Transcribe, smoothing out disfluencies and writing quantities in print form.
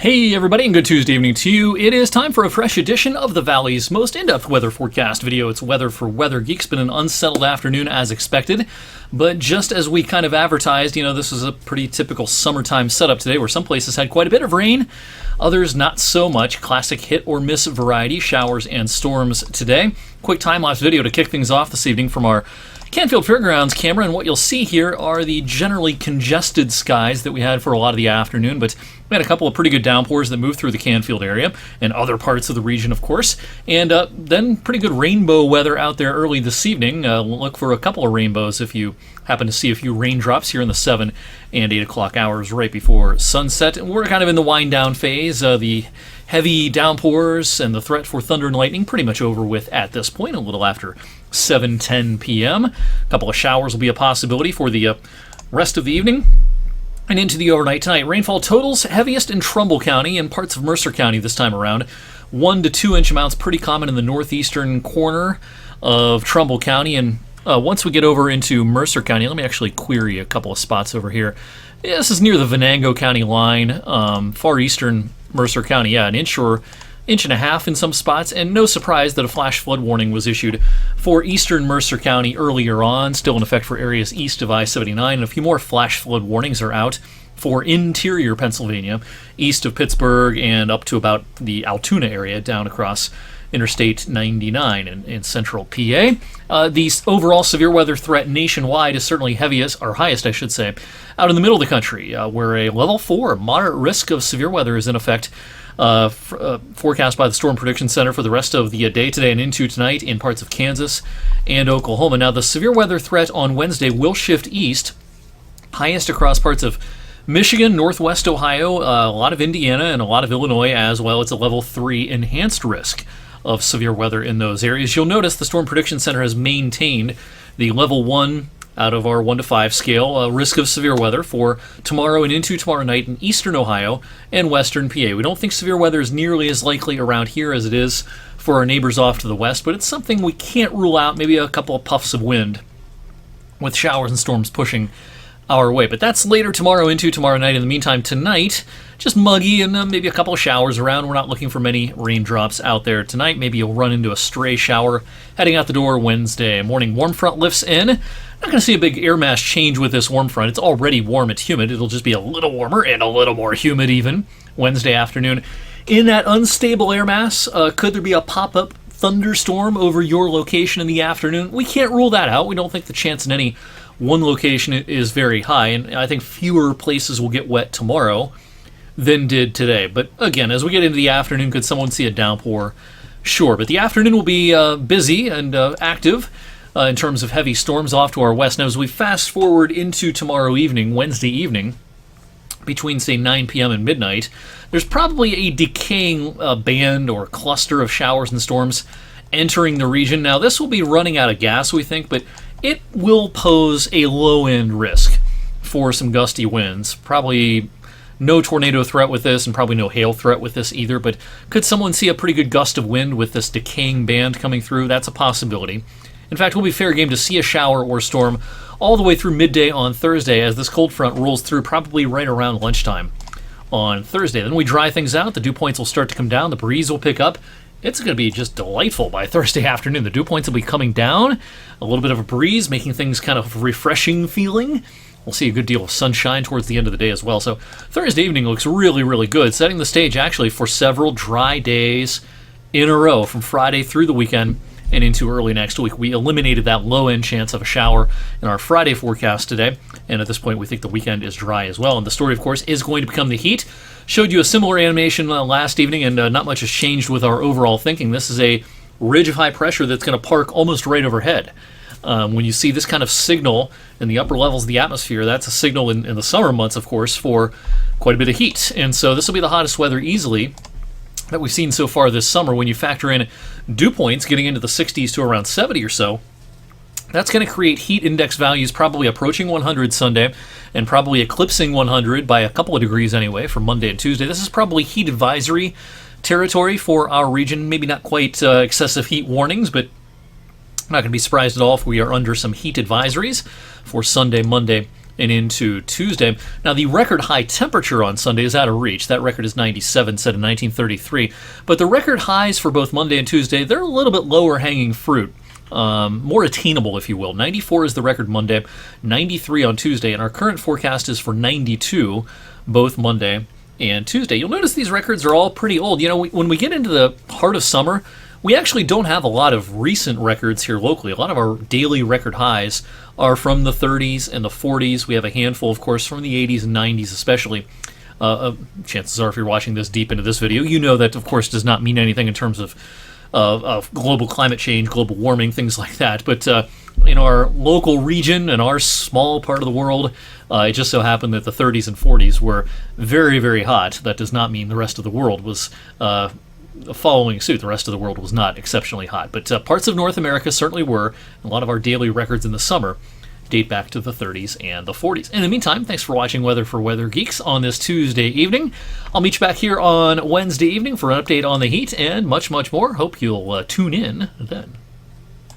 Hey everybody, and good Tuesday evening to you. It is time for a fresh edition of the Valley's most in-depth weather forecast video. It's Weather for Weather Geeks. Been an unsettled afternoon as expected, but just as we kind of advertised, this is a pretty typical summertime setup today where some places had quite a bit of rain, others not so much. Classic hit or miss variety, showers and storms today. Quick time-lapse video to kick things off this evening from our Canfield Fairgrounds camera, and what you'll see here are the generally congested skies that we had for a lot of the afternoon, but we had a couple of pretty good downpours that moved through the Canfield area and other parts of the region, of course, and then pretty good rainbow weather out there early this evening. Look for a couple of rainbows if you happen to see a few raindrops here in the 7 and 8 o'clock hours right before sunset. And we're kind of in the wind-down phase. The heavy downpours and the threat for thunder and lightning pretty much over with at this point, a little after 7:10 p.m. A couple of showers will be a possibility for the rest of the evening and into the overnight tonight. Rainfall totals heaviest in Trumbull County and parts of Mercer County this time around. 1 to 2 inch amounts pretty common in the northeastern corner of Trumbull County. And once we get over into Mercer County, let me actually query a couple of spots over here. Yeah, this is near the Venango County line, far eastern Mercer County. Yeah, an inch or inch and a half in some spots, and no surprise that a flash flood warning was issued for eastern Mercer County earlier on, still in effect for areas east of I-79, and a few more flash flood warnings are out for interior Pennsylvania, east of Pittsburgh and up to about the Altoona area down across Interstate 99 in central PA. The overall severe weather threat nationwide is certainly heaviest, or highest, I should say, out in the middle of the country, where a level 4 moderate risk of severe weather is in effect, forecast by the Storm Prediction Center for the rest of the day today and into tonight in parts of Kansas and Oklahoma. Now, the severe weather threat on Wednesday will shift east, highest across parts of Michigan, northwest Ohio, a lot of Indiana, and a lot of Illinois as well. It's a level 3 enhanced risk of severe weather in those areas. You'll notice the Storm Prediction Center has maintained the level 1 out of our 1 to 5 scale risk of severe weather for tomorrow and into tomorrow night in eastern Ohio and western PA. We don't think severe weather is nearly as likely around here as it is for our neighbors off to the west, but it's something we can't rule out. Maybe a couple of puffs of wind with showers and storms pushing our way. But that's later tomorrow into tomorrow night. In the meantime, tonight, just muggy and maybe a couple of showers around. We're not looking for many raindrops out there tonight. Maybe you'll run into a stray shower heading out the door Wednesday morning. Warm front lifts in. Not going to see a big air mass change with this warm front. It's already warm and humid. It'll just be a little warmer and a little more humid even Wednesday afternoon. In that unstable air mass, could there be a pop-up thunderstorm over your location in the afternoon? We can't rule that out. We don't think the chance in any one location is very high, and I think fewer places will get wet tomorrow than did today. But again, as we get into the afternoon, could someone see a downpour? Sure, but the afternoon will be busy and active in terms of heavy storms off to our west. Now, as we fast forward into tomorrow evening, Wednesday evening, between, say, 9 p.m. and midnight, there's probably a decaying band or cluster of showers and storms entering the region. Now, this will be running out of gas, we think, but it will pose a low-end risk for some gusty winds. Probably no tornado threat with this, and probably no hail threat with this either, but could someone see a pretty good gust of wind with this decaying band coming through? That's a possibility. In fact, we'll be fair game to see a shower or storm all the way through midday on Thursday as this cold front rolls through probably right around lunchtime on Thursday. Then we dry things out, the dew points will start to come down, the breeze will pick up. It's going to be just delightful by Thursday afternoon. The dew points will be coming down, a little bit of a breeze, making things kind of refreshing feeling. We'll see a good deal of sunshine towards the end of the day as well. So Thursday evening looks really, really good, setting the stage actually for several dry days in a row from Friday through the weekend and into early next week. We eliminated that low-end chance of a shower in our Friday forecast today, and at this point we think the weekend is dry as well. And the story, of course, is going to become the heat. Showed you a similar animation last evening, and not much has changed with our overall thinking. This is a ridge of high pressure that's going to park almost right overhead. When you see this kind of signal in the upper levels of the atmosphere, that's a signal in the summer months, of course, for quite a bit of heat. And so this will be the hottest weather easily that we've seen so far this summer. When you factor in dew points getting into the 60s to around 70 or so, that's going to create heat index values probably approaching 100 Sunday and probably eclipsing 100 by a couple of degrees anyway for Monday and Tuesday. This is probably heat advisory territory for our region. Maybe not quite excessive heat warnings, but I'm not going to be surprised at all if we are under some heat advisories for Sunday, Monday, and into Tuesday. Now, the record high temperature on Sunday is out of reach. That record is 97, set in 1933. But the record highs for both Monday and Tuesday, they're a little bit lower hanging fruit. More attainable, if you will. 94 is the record Monday, 93 on Tuesday, and our current forecast is for 92 both Monday and Tuesday. You'll notice these records are all pretty old. You know, when we get into the heart of summer, we actually don't have a lot of recent records here locally. A lot of our daily record highs are from the 30s and the 40s. We have a handful, of course, from the 80s and 90s especially. Chances are, if you're watching this deep into this video, you know that, of course, does not mean anything in terms of global climate change, global warming, things like that. But in our local region and our small part of the world, it just so happened that the 30s and 40s were very, very hot. That does not mean the rest of the world was following suit. The rest of the world was not exceptionally hot. But parts of North America certainly were. A lot of our daily records in the summer date back to the 30s and the 40s. In the meantime, thanks for watching Weather for Weather Geeks on this Tuesday evening. I'll meet you back here on Wednesday evening for an update on the heat and much, much more. Hope you'll tune in then.